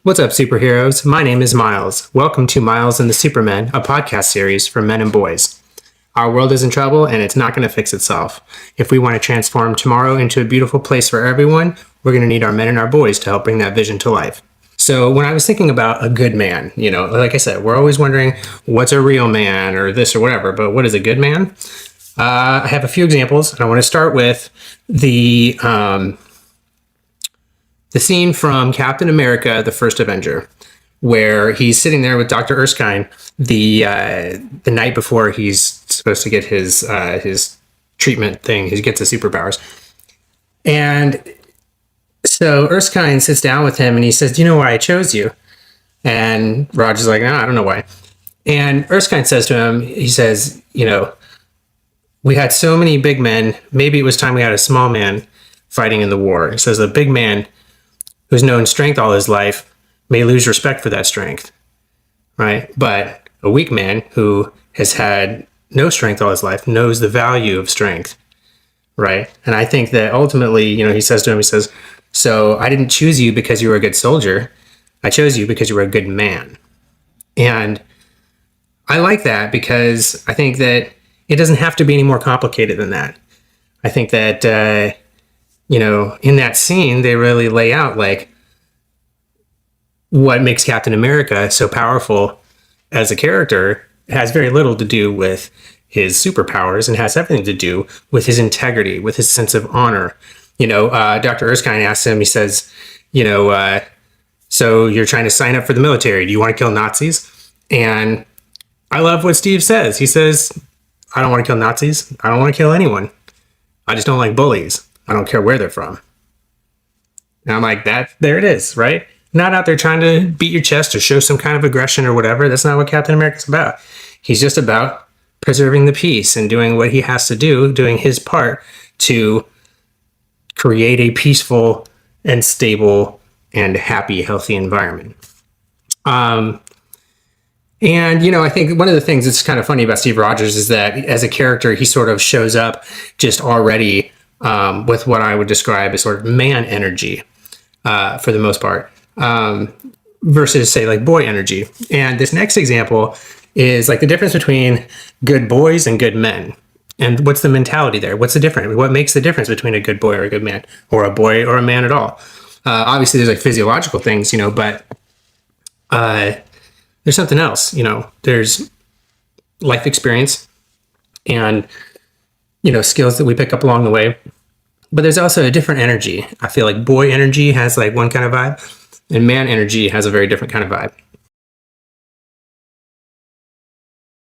What's up, superheroes? My name is Miles. Welcome to Miles and the Supermen, a podcast series for men and boys. Our world is in trouble and it's not going to fix itself. If we want to transform tomorrow into a beautiful place for everyone, we're going to need our men and our boys to help bring that vision to life. So when I was thinking about a good man, like I said, we're always wondering what's a real man or this or whatever, but what is a good man? I have a few examples, and I want to start with the scene from Captain America, the First Avenger, where he's sitting there with Dr. Erskine the night before he's supposed to get his treatment thing. He gets his superpowers. And so Erskine sits down with him and he says, "Do you know why I chose you?" And Roger's like, "No, I don't know why." And Erskine says to him, he says, "We had so many big men. Maybe it was time we had a small man fighting in the war." He says, "A big man who's known strength all his life may lose respect for that strength, right? But a weak man who has had no strength all his life knows the value of strength, right?" And I think that ultimately, he says to him, "So I didn't choose you because you were a good soldier. I chose you because you were a good man." And I like that because I think that it doesn't have to be any more complicated than that. I think that, in that scene, they really lay out like what makes Captain America so powerful as a character has very little to do with his superpowers and has everything to do with his integrity, with his sense of honor. Dr. Erskine asks him, he says, "So you're trying to sign up for the military. Do you want to kill Nazis?" And I love what Steve says. He says, "I don't want to kill Nazis. I don't want to kill anyone. I just don't like bullies. I don't care where they're from." And I'm like, there it is, right? Not out there trying to beat your chest or show some kind of aggression or whatever. That's not what Captain America's about. He's just about preserving the peace and doing what he has to do, doing his part to create a peaceful and stable and happy, healthy environment. I think one of the things that's kind of funny about Steve Rogers is that as a character, he sort of shows up just already with what I would describe as sort of man energy for the most part, versus say like boy energy. And this next example is like the difference between good boys and good men. And what's the mentality there? What's the difference? What makes the difference between a good boy or a good man, or a boy or a man at all? Obviously, there's like physiological things, but there's something else. There's life experience and skills that we pick up along the way. But there's also a different energy. I feel like boy energy has like one kind of vibe, and man energy has a very different kind of vibe.